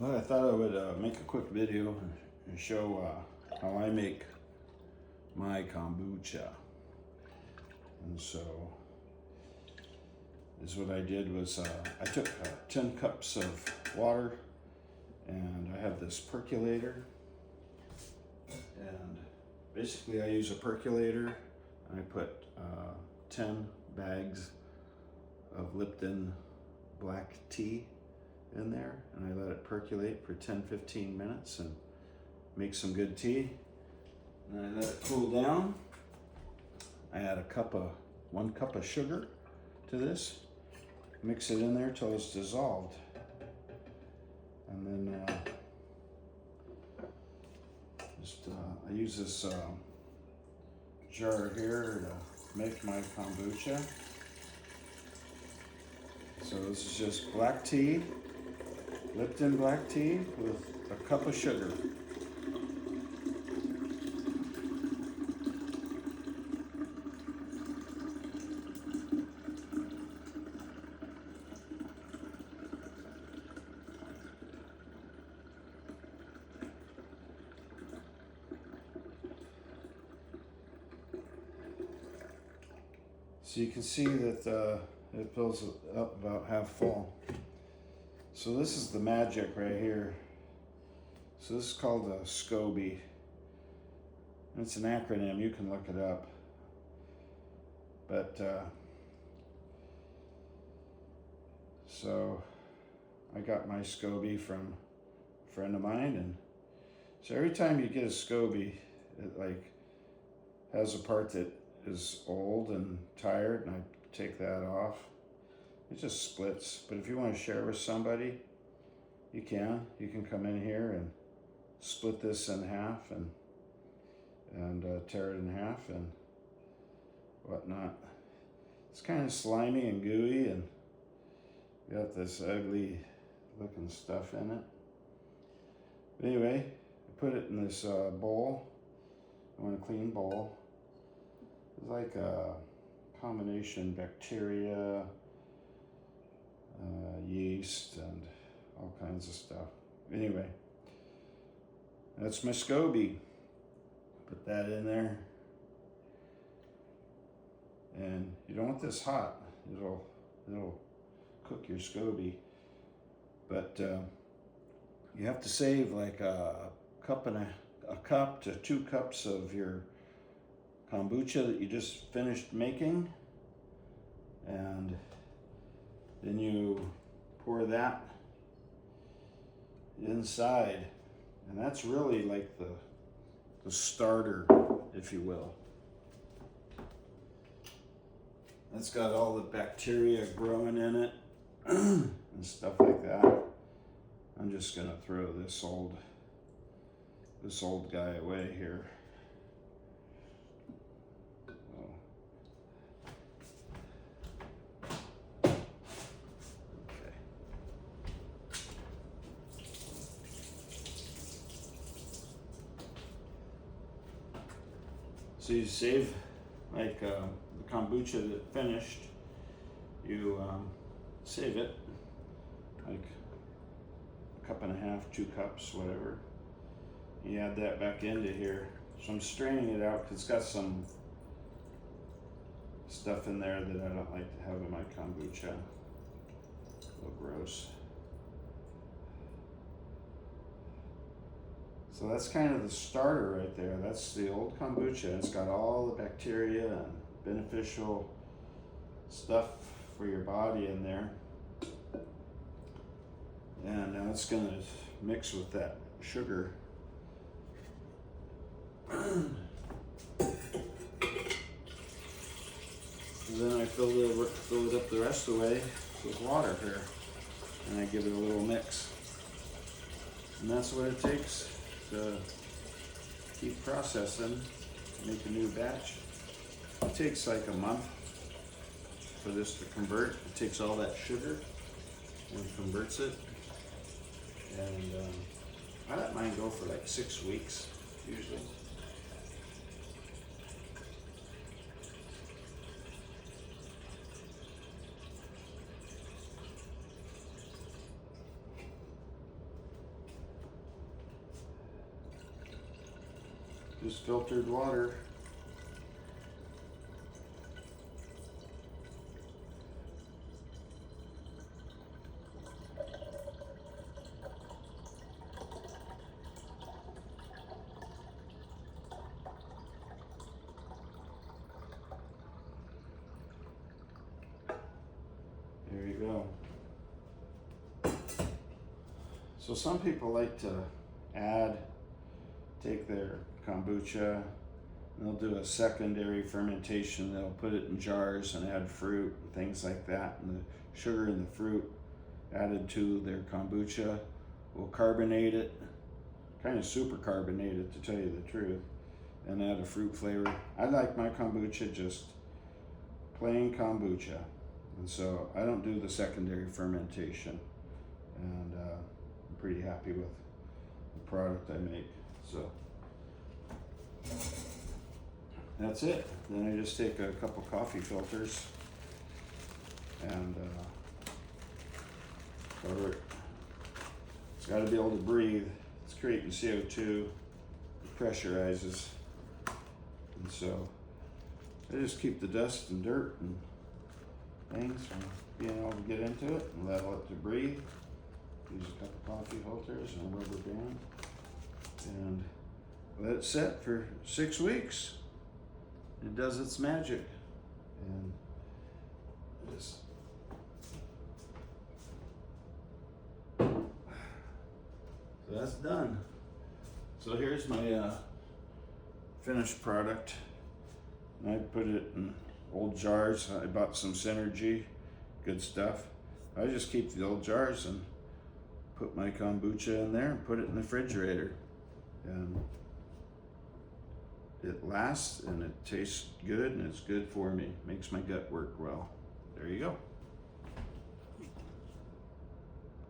Well, I thought I would make a quick video and show how I make my kombucha. And so, is what I did was I took 10 cups of water, and I have this percolator. And basically, I use a percolator, and I put 10 bags of Lipton black tea in there, and I let it percolate for 10-15 minutes and make some good tea. And I let it cool down. I add 1 cup of sugar to this, mix it in there till it's dissolved, and then I use this jar here to make my kombucha. So this is just black tea, Lipton black tea with a cup of sugar. So you can see that it fills up about half full. So this is the magic right here. So this is called a SCOBY. It's an acronym, you can look it up. But so I got my SCOBY from a friend of mine, and so every time you get a SCOBY, it like has a part that is old and tired, and I take that off. It just splits. But if you want to share with somebody, you can. You can come in here and split this in half and tear it in half and whatnot. It's kind of slimy and gooey, and got this ugly looking stuff in it. But anyway, I put it in this bowl. I want a clean bowl. It's like a combination bacteria, yeast, and all kinds of stuff. Anyway, that's my SCOBY. Put that in there. And you don't want this hot. It'll cook your SCOBY. But you have to save like a cup to 2 cups of your kombucha that you just finished making, and then you pour that inside, and that's really like the starter, if you will. It's got all the bacteria growing in it and stuff like that. I'm just gonna throw this old guy away here. So you save, like the kombucha that finished, you save it, like 1.5 cups, 2 cups, whatever. You add that back into here. So I'm straining it out because it's got some stuff in there that I don't like to have in my kombucha. A little gross. So that's kind of the starter right there. That's the old kombucha. It's got all the bacteria and beneficial stuff for your body in there. And now it's gonna mix with that sugar. And then I fill it up the rest of the way with water here. And I give it a little mix. And that's what it takes to keep processing, make a new batch. It takes like a month for this to convert. It takes all that sugar and converts it. And I let mine go for like 6 weeks usually. Just filtered water. There you go. So some people like to take their kombucha, and they'll do a secondary fermentation. They'll put it in jars and add fruit and things like that. And the sugar and the fruit added to their kombucha will carbonate it, kind of super carbonate it to tell you the truth, and add a fruit flavor. I like my kombucha just plain kombucha. And so I don't do the secondary fermentation, and I'm pretty happy with the product I make. So that's it. Then I just take a couple coffee filters and cover it. It's got to be able to breathe. It's creating CO2, it pressurizes, and so I just keep the dust and dirt and things from being able to get into it and allow it to breathe. Use a couple coffee filters and a rubber band and let it set for 6 weeks. It does its magic, and just so that's done. So here's my finished product, and I put it in old jars. I bought some Synergy, good stuff. I just keep the old jars and put my kombucha in there and put it in the refrigerator, and it lasts and it tastes good and it's good for me. Makes my gut work well. There you go.